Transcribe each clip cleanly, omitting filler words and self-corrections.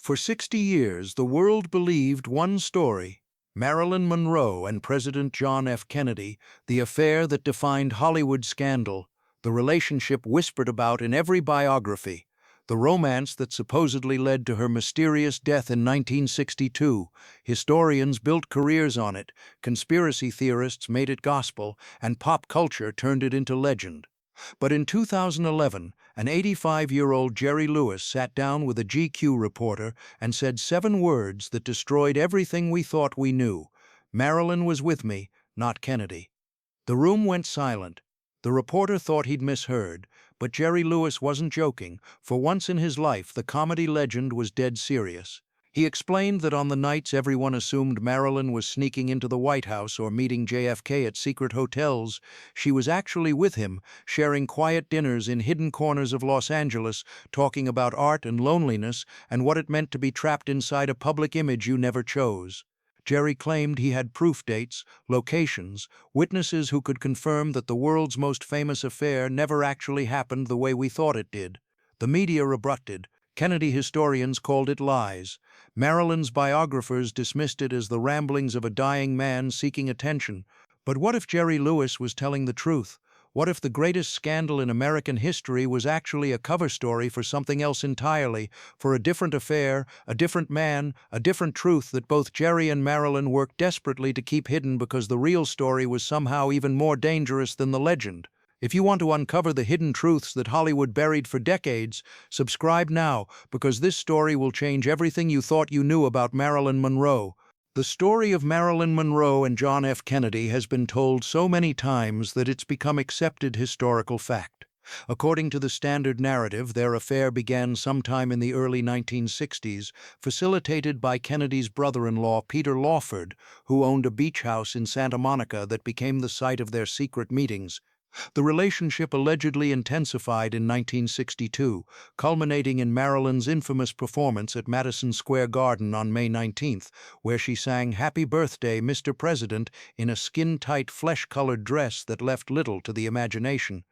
For 60 years, the world believed one story: Marilyn Monroe and President John F. Kennedy, the affair that defined Hollywood scandal, the relationship whispered about in every biography, the romance that supposedly led to her mysterious death in 1962. Historians built careers on it, conspiracy theorists made it gospel, and pop culture turned it into legend. But in 2011, an 85-year-old Jerry Lewis sat down with a GQ reporter and said 7 words that destroyed everything we thought we knew. Marilyn was with me, not Kennedy. The room went silent. The reporter thought he'd misheard, but Jerry Lewis wasn't joking. For once in his life, the comedy legend was dead serious. He explained that on the nights everyone assumed Marilyn was sneaking into the White House or meeting JFK at secret hotels, she was actually with him, sharing quiet dinners in hidden corners of Los Angeles, talking about art and loneliness and what it meant to be trapped inside a public image you never chose. Jerry claimed he had proof dates, locations, witnesses who could confirm that the world's most famous affair never actually happened the way we thought it did. The media rebutted. Kennedy historians called it lies. Marilyn's biographers dismissed it as the ramblings of a dying man seeking attention. But what if Jerry Lewis was telling the truth? What if the greatest scandal in American history was actually a cover story for something else entirely, for a different affair, a different man, a different truth that both Jerry and Marilyn worked desperately to keep hidden because the real story was somehow even more dangerous than the legend? If you want to uncover the hidden truths that Hollywood buried for decades, subscribe now, because this story will change everything you thought you knew about Marilyn Monroe. The story of Marilyn Monroe and John F. Kennedy has been told so many times that it's become accepted historical fact. According to the standard narrative, their affair began sometime in the early 1960s, facilitated by Kennedy's brother-in-law, Peter Lawford, who owned a beach house in Santa Monica that became the site of their secret meetings. The relationship allegedly intensified in 1962, culminating in Marilyn's infamous performance at Madison Square Garden on May 19th, where she sang "Happy Birthday, Mr. President" in a skin-tight, flesh-colored dress that left little to the imagination.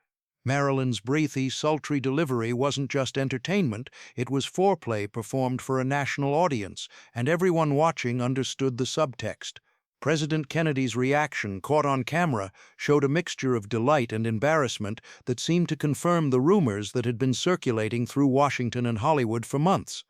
Marilyn's breathy, sultry delivery wasn't just entertainment, it was foreplay performed for a national audience, and everyone watching understood the subtext. President Kennedy's reaction, caught on camera, showed a mixture of delight and embarrassment that seemed to confirm the rumors that had been circulating through Washington and Hollywood for months.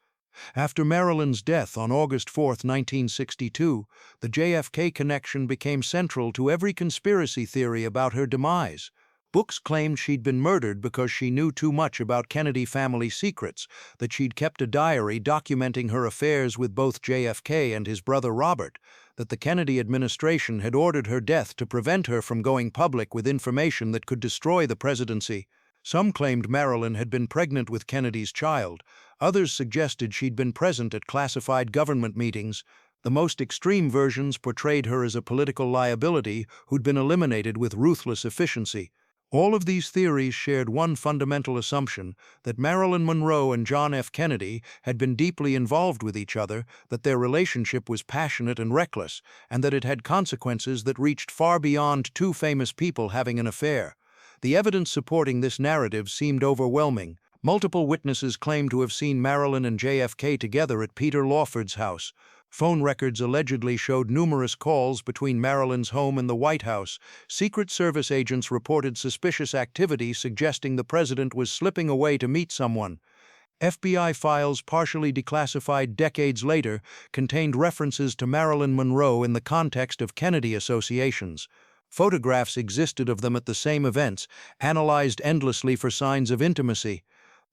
After Marilyn's death on August 4, 1962, the JFK connection became central to every conspiracy theory about her demise. Books claimed she'd been murdered because she knew too much about Kennedy family secrets, that she'd kept a diary documenting her affairs with both JFK and his brother Robert, that the Kennedy administration had ordered her death to prevent her from going public with information that could destroy the presidency. Some claimed Marilyn had been pregnant with Kennedy's child. Others suggested she'd been present at classified government meetings. The most extreme versions portrayed her as a political liability who'd been eliminated with ruthless efficiency. All of these theories shared one fundamental assumption: that Marilyn Monroe and John F. Kennedy had been deeply involved with each other, that their relationship was passionate and reckless, and that it had consequences that reached far beyond two famous people having an affair. The evidence supporting this narrative seemed overwhelming. Multiple witnesses claimed to have seen Marilyn and JFK together at Peter Lawford's house. Phone records allegedly showed numerous calls between Marilyn's home and the White House. Secret Service agents reported suspicious activity suggesting the president was slipping away to meet someone. FBI files, partially declassified decades later, contained references to Marilyn Monroe in the context of Kennedy associations. Photographs existed of them at the same events, analyzed endlessly for signs of intimacy.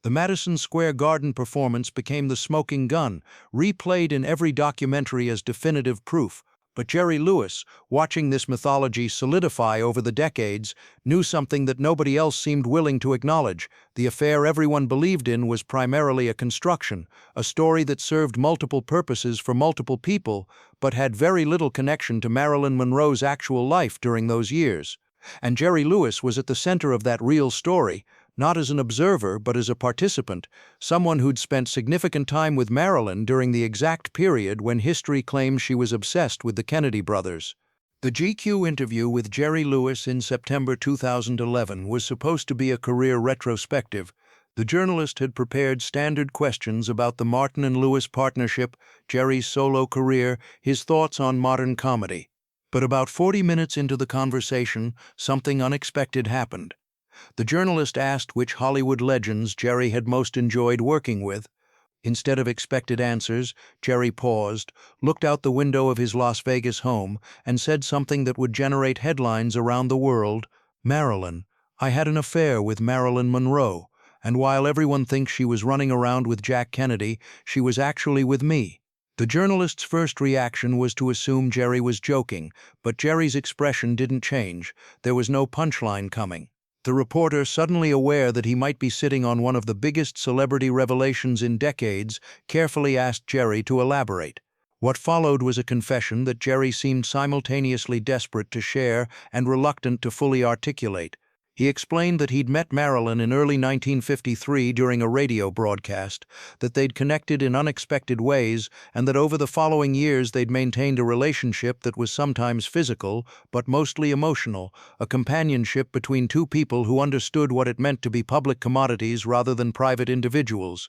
The Madison Square Garden performance became the smoking gun, replayed in every documentary as definitive proof. But Jerry Lewis, watching this mythology solidify over the decades, knew something that nobody else seemed willing to acknowledge. The affair everyone believed in was primarily a construction, a story that served multiple purposes for multiple people, but had very little connection to Marilyn Monroe's actual life during those years. And Jerry Lewis was at the center of that real story, not as an observer but as a participant, someone who'd spent significant time with Marilyn during the exact period when history claims she was obsessed with the Kennedy brothers. The GQ interview with Jerry Lewis in September 2011 was supposed to be a career retrospective. The journalist had prepared standard questions about the Martin and Lewis partnership, Jerry's solo career, his thoughts on modern comedy. But about 40 minutes into the conversation, something unexpected happened. The journalist asked which Hollywood legends Jerry had most enjoyed working with. Instead of expected answers, Jerry paused, looked out the window of his Las Vegas home, and said something that would generate headlines around the world. "Marilyn. I had an affair with Marilyn Monroe, and while everyone thinks she was running around with Jack Kennedy, she was actually with me." The journalist's first reaction was to assume Jerry was joking, but Jerry's expression didn't change. There was no punchline coming. The reporter, suddenly aware that he might be sitting on one of the biggest celebrity revelations in decades, carefully asked Jerry to elaborate. What followed was a confession that Jerry seemed simultaneously desperate to share and reluctant to fully articulate. He explained that he'd met Marilyn in early 1953 during a radio broadcast, that they'd connected in unexpected ways, and that over the following years they'd maintained a relationship that was sometimes physical, but mostly emotional, a companionship between two people who understood what it meant to be public commodities rather than private individuals.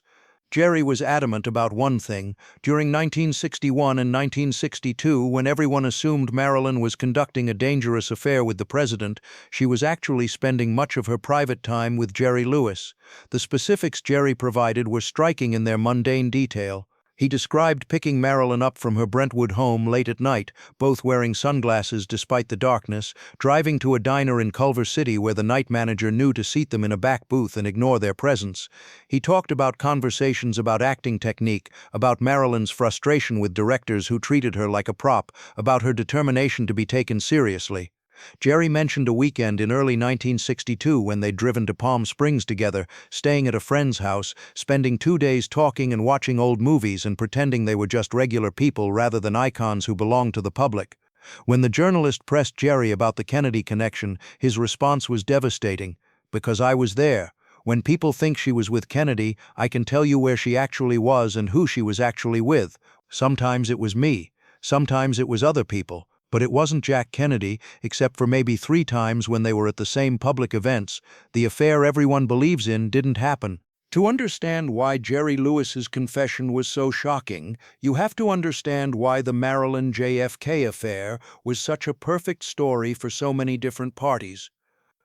Jerry was adamant about one thing. During 1961 and 1962, when everyone assumed Marilyn was conducting a dangerous affair with the president, she was actually spending much of her private time with Jerry Lewis. The specifics Jerry provided were striking in their mundane detail. He described picking Marilyn up from her Brentwood home late at night, both wearing sunglasses despite the darkness, driving to a diner in Culver City where the night manager knew to seat them in a back booth and ignore their presence. He talked about conversations about acting technique, about Marilyn's frustration with directors who treated her like a prop, about her determination to be taken seriously. Jerry mentioned a weekend in early 1962 when they'd driven to Palm Springs together, staying at a friend's house, spending 2 days talking and watching old movies and pretending they were just regular people rather than icons who belonged to the public. When the journalist pressed Jerry about the Kennedy connection, his response was devastating. "Because I was there. When people think she was with Kennedy, I can tell you where she actually was and who she was actually with. Sometimes it was me. Sometimes it was other people. But it wasn't Jack Kennedy, except for maybe 3 times when they were at the same public events. The affair everyone believes in didn't happen." To understand why Jerry Lewis's confession was so shocking, you have to understand why the Marilyn JFK affair was such a perfect story for so many different parties.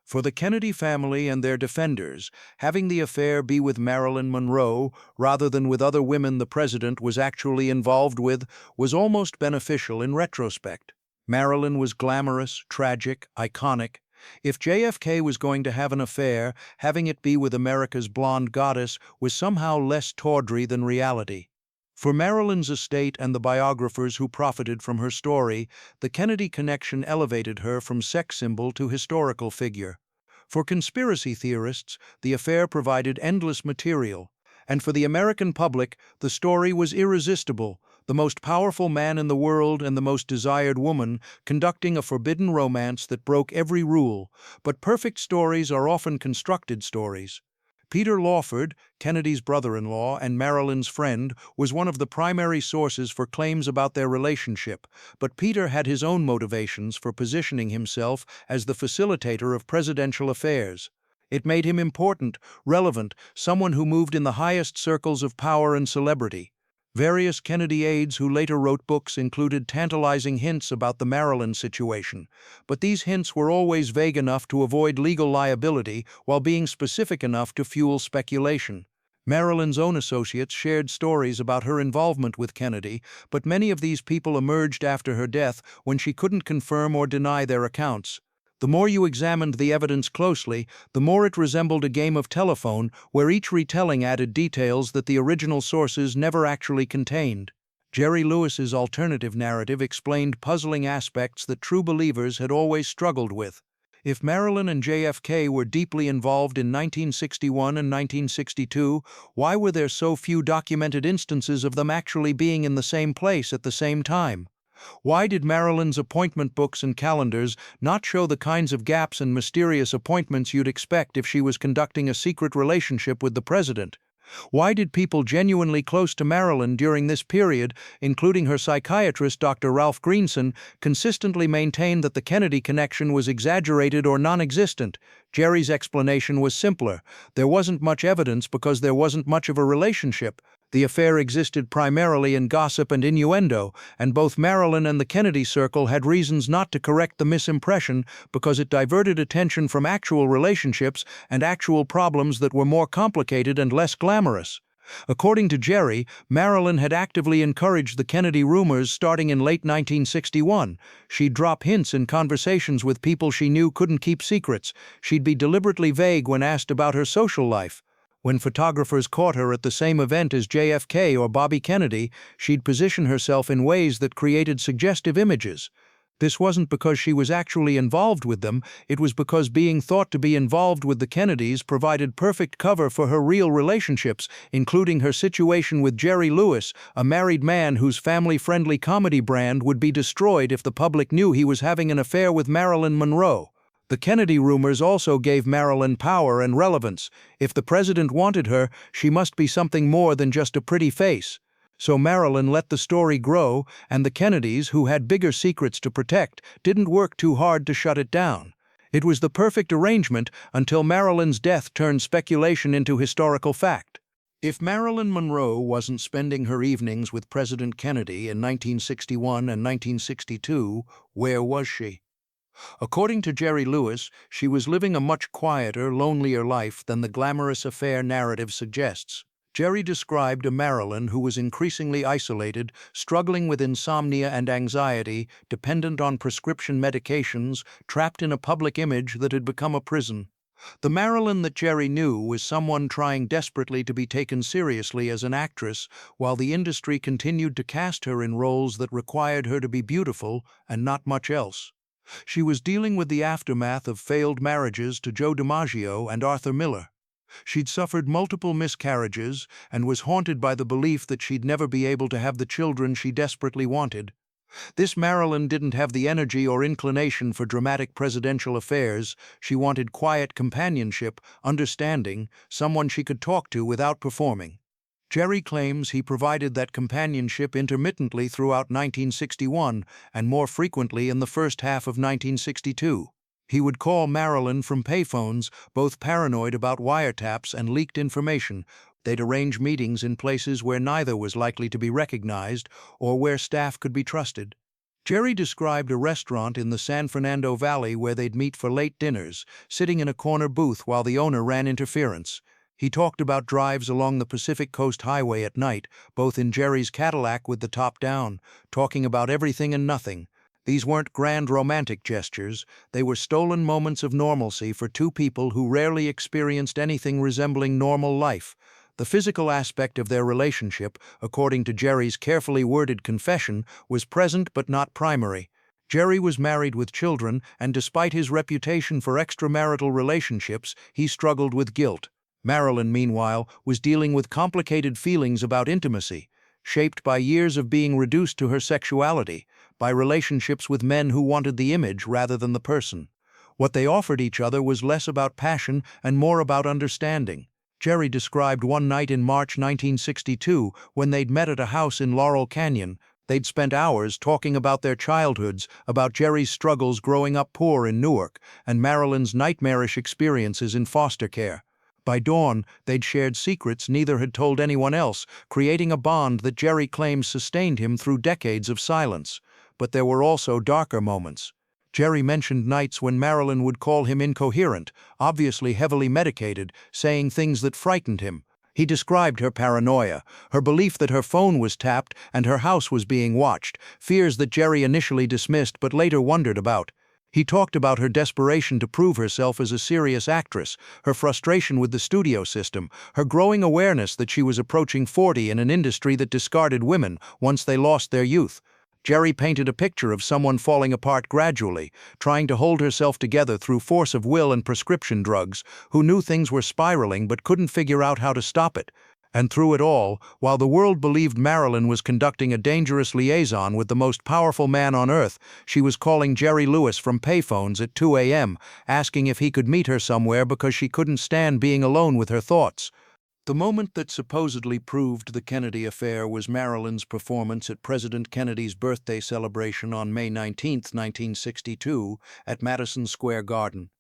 For the Kennedy family and their defenders, having the affair be with Marilyn Monroe rather than with other women the president was actually involved with was almost beneficial in retrospect. Marilyn was glamorous, tragic, iconic. If JFK was going to have an affair, having it be with America's blonde goddess was somehow less tawdry than reality. For Marilyn's estate and the biographers who profited from her story, the Kennedy connection elevated her from sex symbol to historical figure. For conspiracy theorists, the affair provided endless material. And for the American public, the story was irresistible. The most powerful man in the world and the most desired woman conducting a forbidden romance that broke every rule. But perfect stories are often constructed stories. Peter Lawford, Kennedy's brother-in-law and Marilyn's friend, was one of the primary sources for claims about their relationship, but Peter had his own motivations for positioning himself as the facilitator of presidential affairs. It made him important, relevant, someone who moved in the highest circles of power and celebrity. Various Kennedy aides who later wrote books included tantalizing hints about the Marilyn situation, but these hints were always vague enough to avoid legal liability while being specific enough to fuel speculation. Marilyn's own associates shared stories about her involvement with Kennedy, but many of these people emerged after her death when she couldn't confirm or deny their accounts. The more you examined the evidence closely, the more it resembled a game of telephone where each retelling added details that the original sources never actually contained. Jerry Lewis's alternative narrative explained puzzling aspects that true believers had always struggled with. If Marilyn and JFK were deeply involved in 1961 and 1962, why were there so few documented instances of them actually being in the same place at the same time? Why did Marilyn's appointment books and calendars not show the kinds of gaps and mysterious appointments you'd expect if she was conducting a secret relationship with the president? Why did people genuinely close to Marilyn during this period, including her psychiatrist Dr. Ralph Greenson, consistently maintain that the Kennedy connection was exaggerated or non-existent? Jerry's explanation was simpler. There wasn't much evidence because there wasn't much of a relationship. The affair existed primarily in gossip and innuendo, and both Marilyn and the Kennedy circle had reasons not to correct the misimpression because it diverted attention from actual relationships and actual problems that were more complicated and less glamorous. According to Jerry, Marilyn had actively encouraged the Kennedy rumors starting in late 1961. She'd drop hints in conversations with people she knew couldn't keep secrets. She'd be deliberately vague when asked about her social life. When photographers caught her at the same event as JFK or Bobby Kennedy, she'd position herself in ways that created suggestive images. This wasn't because she was actually involved with them, it was because being thought to be involved with the Kennedys provided perfect cover for her real relationships, including her situation with Jerry Lewis, a married man whose family-friendly comedy brand would be destroyed if the public knew he was having an affair with Marilyn Monroe. The Kennedy rumors also gave Marilyn power and relevance. If the president wanted her, she must be something more than just a pretty face. So Marilyn let the story grow, and the Kennedys, who had bigger secrets to protect, didn't work too hard to shut it down. It was the perfect arrangement until Marilyn's death turned speculation into historical fact. If Marilyn Monroe wasn't spending her evenings with President Kennedy in 1961 and 1962, where was she? According to Jerry Lewis, she was living a much quieter, lonelier life than the glamorous affair narrative suggests. Jerry described a Marilyn who was increasingly isolated, struggling with insomnia and anxiety, dependent on prescription medications, trapped in a public image that had become a prison. The Marilyn that Jerry knew was someone trying desperately to be taken seriously as an actress, while the industry continued to cast her in roles that required her to be beautiful and not much else. She was dealing with the aftermath of failed marriages to Joe DiMaggio and Arthur Miller. She'd suffered multiple miscarriages and was haunted by the belief that she'd never be able to have the children she desperately wanted. This Marilyn didn't have the energy or inclination for dramatic presidential affairs. She wanted quiet companionship, understanding, someone she could talk to without performing. Jerry claims he provided that companionship intermittently throughout 1961 and more frequently in the first half of 1962. He would call Marilyn from payphones, both paranoid about wiretaps and leaked information. They'd arrange meetings in places where neither was likely to be recognized or where staff could be trusted. Jerry described a restaurant in the San Fernando Valley where they'd meet for late dinners, sitting in a corner booth while the owner ran interference. He talked about drives along the Pacific Coast Highway at night, both in Jerry's Cadillac with the top down, talking about everything and nothing. These weren't grand romantic gestures, they were stolen moments of normalcy for two people who rarely experienced anything resembling normal life. The physical aspect of their relationship, according to Jerry's carefully worded confession, was present but not primary. Jerry was married with children, and despite his reputation for extramarital relationships, he struggled with guilt. Marilyn, meanwhile, was dealing with complicated feelings about intimacy, shaped by years of being reduced to her sexuality, by relationships with men who wanted the image rather than the person. What they offered each other was less about passion and more about understanding. Jerry described one night in March 1962 when they'd met at a house in Laurel Canyon. They'd spent hours talking about their childhoods, about Jerry's struggles growing up poor in Newark, and Marilyn's nightmarish experiences in foster care. By dawn, they'd shared secrets neither had told anyone else, creating a bond that Jerry claims sustained him through decades of silence. But there were also darker moments. Jerry mentioned nights when Marilyn would call him incoherent, obviously heavily medicated, saying things that frightened him. He described her paranoia, her belief that her phone was tapped and her house was being watched, fears that Jerry initially dismissed but later wondered about. He talked about her desperation to prove herself as a serious actress, her frustration with the studio system, her growing awareness that she was approaching 40 in an industry that discarded women once they lost their youth. Jerry painted a picture of someone falling apart gradually, trying to hold herself together through force of will and prescription drugs, who knew things were spiraling but couldn't figure out how to stop it. And through it all, while the world believed Marilyn was conducting a dangerous liaison with the most powerful man on earth, she was calling Jerry Lewis from payphones at 2 a.m., asking if he could meet her somewhere because she couldn't stand being alone with her thoughts. The moment that supposedly proved the Kennedy affair was Marilyn's performance at President Kennedy's birthday celebration on May 19, 1962, at Madison Square Garden.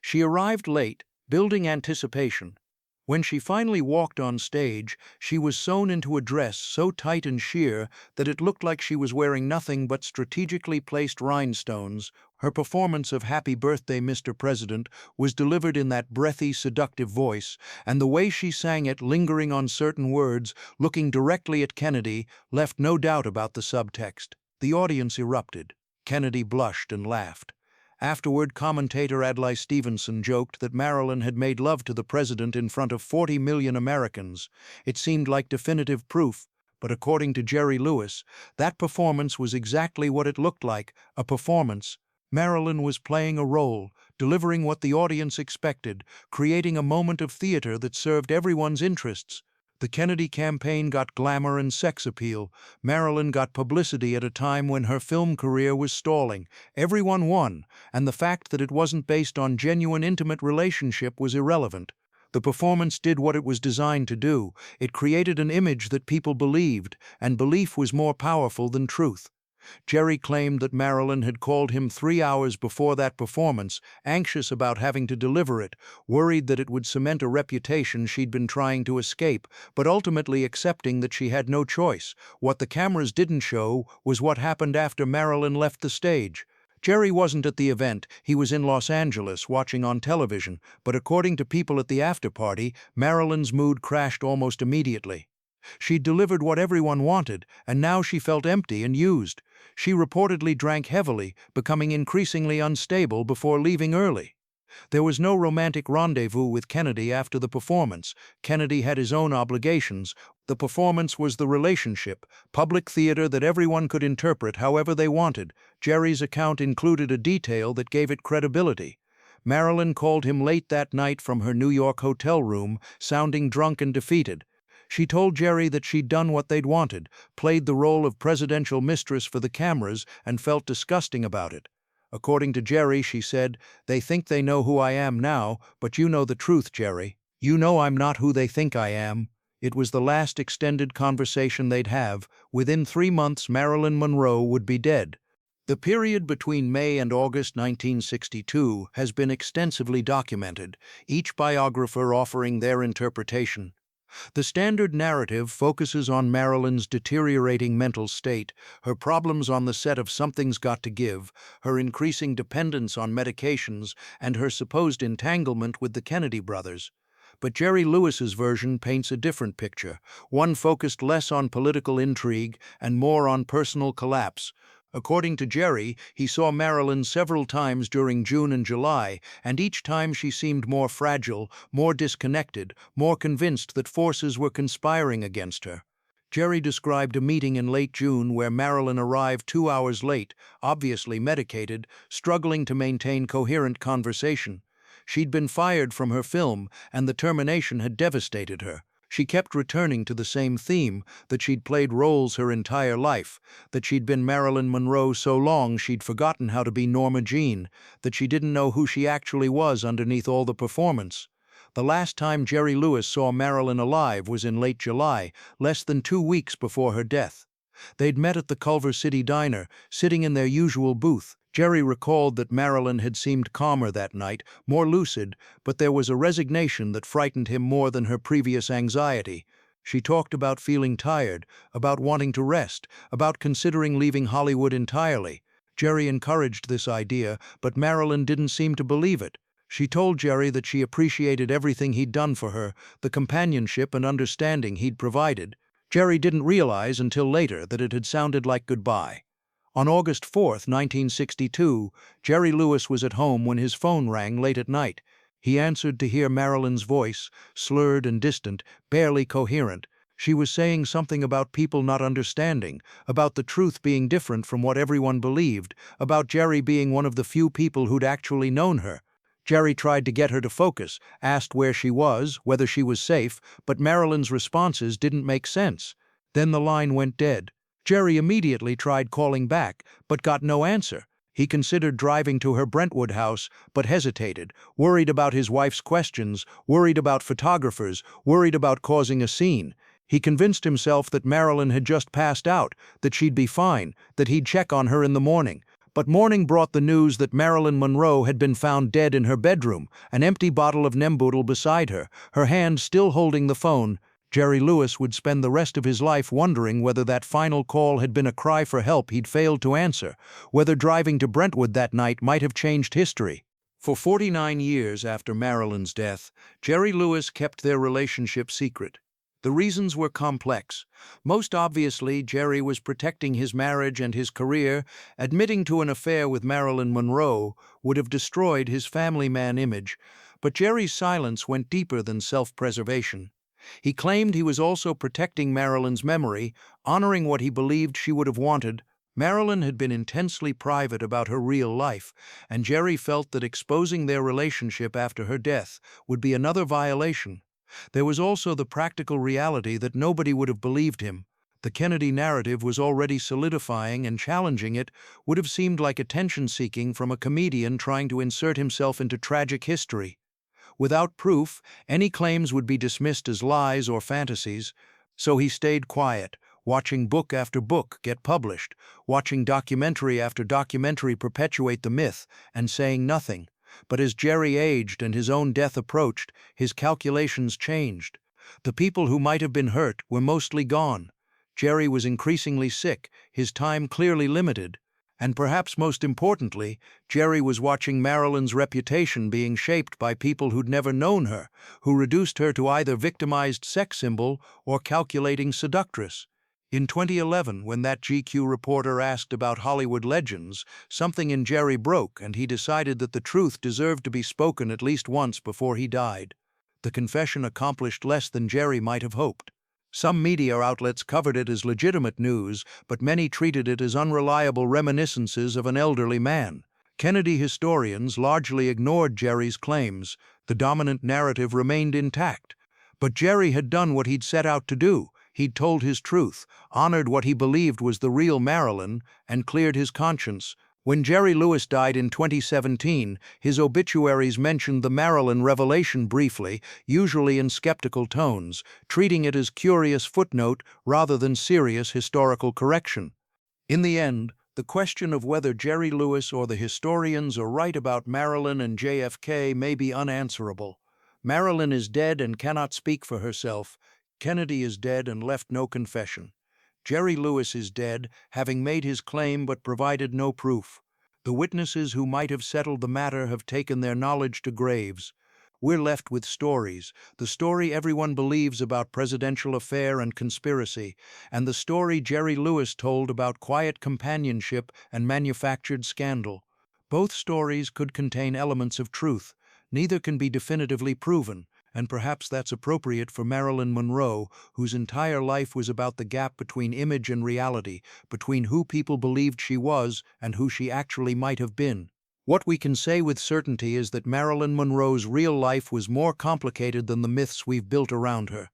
She arrived late, building anticipation. When she finally walked on stage, she was sewn into a dress so tight and sheer that it looked like she was wearing nothing but strategically placed rhinestones. Her performance of Happy Birthday, Mr. President was delivered in that breathy, seductive voice, and the way she sang it, lingering on certain words, looking directly at Kennedy, left no doubt about the subtext. The audience erupted. Kennedy blushed and laughed. Afterward, commentator Adlai Stevenson joked that Marilyn had made love to the president in front of 40 million Americans. It seemed like definitive proof, but according to Jerry Lewis, that performance was exactly what it looked like, a performance. Marilyn was playing a role, delivering what the audience expected, creating a moment of theater that served everyone's interests. The Kennedy campaign got glamour and sex appeal. Marilyn got publicity at a time when her film career was stalling. Everyone won, and the fact that it wasn't based on genuine intimate relationship was irrelevant. The performance did what it was designed to do. It created an image that people believed, and belief was more powerful than truth. Jerry claimed that Marilyn had called him 3 hours before that performance, anxious about having to deliver it, worried that it would cement a reputation she'd been trying to escape, but ultimately accepting that she had no choice. What the cameras didn't show was what happened after Marilyn left the stage. Jerry wasn't at the event, he was in Los Angeles watching on television, but according to people at the after-party, Marilyn's mood crashed almost immediately. She'd delivered what everyone wanted, and now she felt empty and used. She reportedly drank heavily, becoming increasingly unstable before leaving early. There was no romantic rendezvous with Kennedy after the performance. Kennedy had his own obligations. The performance was the relationship, public theater that everyone could interpret however they wanted. Jerry's account included a detail that gave it credibility. Marilyn called him late that night from her New York hotel room, sounding drunk and defeated. She told Jerry that she'd done what they'd wanted, played the role of presidential mistress for the cameras, and felt disgusting about it. According to Jerry, she said, "They think they know who I am now, but you know the truth, Jerry. You know I'm not who they think I am." It was the last extended conversation they'd have. Within 3 months, Marilyn Monroe would be dead. The period between May and August 1962 has been extensively documented, each biographer offering their interpretation. The standard narrative focuses on Marilyn's deteriorating mental state, her problems on the set of Something's Got to Give, her increasing dependence on medications, and her supposed entanglement with the Kennedy brothers. But Jerry Lewis's version paints a different picture, one focused less on political intrigue and more on personal collapse. According to Jerry, he saw Marilyn several times during June and July, and each time she seemed more fragile, more disconnected, more convinced that forces were conspiring against her. Jerry described a meeting in late June where Marilyn arrived 2 hours late, obviously medicated, struggling to maintain coherent conversation. She'd been fired from her film, and the termination had devastated her. She kept returning to the same theme, that she'd played roles her entire life, that she'd been Marilyn Monroe so long she'd forgotten how to be Norma Jean, that she didn't know who she actually was underneath all the performance. The last time Jerry Lewis saw Marilyn alive was in late July, less than 2 weeks before her death. They'd met at the Culver City diner, sitting in their usual booth. Jerry recalled that Marilyn had seemed calmer that night, more lucid, but there was a resignation that frightened him more than her previous anxiety. She talked about feeling tired, about wanting to rest, about considering leaving Hollywood entirely. Jerry encouraged this idea, but Marilyn didn't seem to believe it. She told Jerry that she appreciated everything he'd done for her, the companionship and understanding he'd provided. Jerry didn't realize until later that it had sounded like goodbye. On August 4, 1962, Jerry Lewis was at home when his phone rang late at night. He answered to hear Marilyn's voice, slurred and distant, barely coherent. She was saying something about people not understanding, about the truth being different from what everyone believed, about Jerry being one of the few people who'd actually known her. Jerry tried to get her to focus, asked where she was, whether she was safe, but Marilyn's responses didn't make sense. Then the line went dead. Jerry immediately tried calling back, but got no answer. He considered driving to her Brentwood house, but hesitated, worried about his wife's questions, worried about photographers, worried about causing a scene. He convinced himself that Marilyn had just passed out, that she'd be fine, that he'd check on her in the morning. But morning brought the news that Marilyn Monroe had been found dead in her bedroom, an empty bottle of Nembutal beside her hand still holding the phone. Jerry Lewis would spend the rest of his life wondering whether that final call had been a cry for help he'd failed to answer, whether driving to Brentwood that night might have changed history. For 49 years after Marilyn's death, Jerry Lewis kept their relationship secret. The reasons were complex. Most obviously, Jerry was protecting his marriage and his career. Admitting to an affair with Marilyn Monroe would have destroyed his family man image, but Jerry's silence went deeper than self-preservation. He claimed he was also protecting Marilyn's memory, honoring what he believed she would have wanted. Marilyn had been intensely private about her real life, and Jerry felt that exposing their relationship after her death would be another violation. There was also the practical reality that nobody would have believed him. The Kennedy narrative was already solidifying, and challenging it would have seemed like attention-seeking from a comedian trying to insert himself into tragic history. Without proof, any claims would be dismissed as lies or fantasies, so he stayed quiet, watching book after book get published, watching documentary after documentary perpetuate the myth, and saying nothing. But as Jerry aged and his own death approached, his calculations changed. The people who might have been hurt were mostly gone. Jerry was increasingly sick, his time clearly limited. And perhaps most importantly, Jerry was watching Marilyn's reputation being shaped by people who'd never known her, who reduced her to either victimized sex symbol or calculating seductress. In 2011, when that GQ reporter asked about Hollywood legends, something in Jerry broke, and he decided that the truth deserved to be spoken at least once before he died. The confession accomplished less than Jerry might have hoped. Some media outlets covered it as legitimate news, but many treated it as unreliable reminiscences of an elderly man. Kennedy historians largely ignored Jerry's claims. The dominant narrative remained intact. But Jerry had done what he'd set out to do. He'd told his truth, honored what he believed was the real Marilyn, and cleared his conscience. When Jerry Lewis died in 2017, his obituaries mentioned the Marilyn revelation briefly, usually in skeptical tones, treating it as curious footnote rather than serious historical correction. In the end, the question of whether Jerry Lewis or the historians are right about Marilyn and JFK may be unanswerable. Marilyn is dead and cannot speak for herself. Kennedy is dead and left no confession. Jerry Lewis is dead, having made his claim but provided no proof. The witnesses who might have settled the matter have taken their knowledge to graves. We're left with stories, the story everyone believes about presidential affair and conspiracy, and the story Jerry Lewis told about quiet companionship and manufactured scandal. Both stories could contain elements of truth. Neither can be definitively proven. And perhaps that's appropriate for Marilyn Monroe, whose entire life was about the gap between image and reality, between who people believed she was and who she actually might have been. What we can say with certainty is that Marilyn Monroe's real life was more complicated than the myths we've built around her.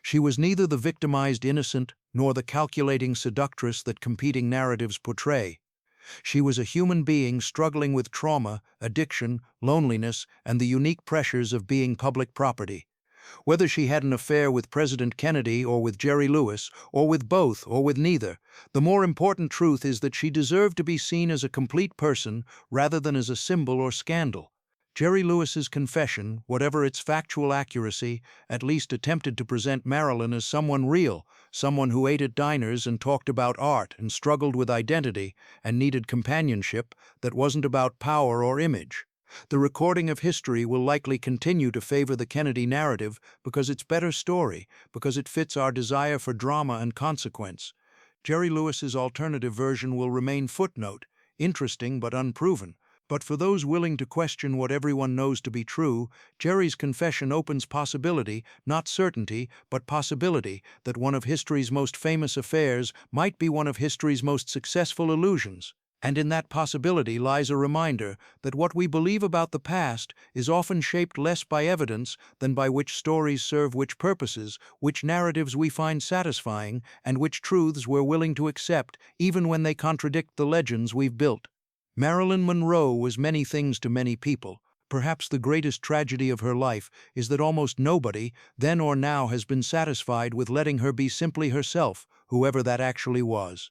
She was neither the victimized innocent nor the calculating seductress that competing narratives portray. She was a human being struggling with trauma, addiction, loneliness, and the unique pressures of being public property. Whether she had an affair with President Kennedy or with Jerry Lewis, or with both or with neither, the more important truth is that she deserved to be seen as a complete person rather than as a symbol or scandal. Jerry Lewis's confession, whatever its factual accuracy, at least attempted to present Marilyn as someone real, someone who ate at diners and talked about art and struggled with identity and needed companionship that wasn't about power or image. The recording of history will likely continue to favor the Kennedy narrative because it's better story, because it fits our desire for drama and consequence. Jerry Lewis's alternative version will remain footnote, interesting but unproven. But for those willing to question what everyone knows to be true, Jerry's confession opens possibility, not certainty, but possibility, that one of history's most famous affairs might be one of history's most successful illusions. And in that possibility lies a reminder that what we believe about the past is often shaped less by evidence than by which stories serve which purposes, which narratives we find satisfying, and which truths we're willing to accept even when they contradict the legends we've built. Marilyn Monroe was many things to many people. Perhaps the greatest tragedy of her life is that almost nobody, then or now, has been satisfied with letting her be simply herself, whoever that actually was.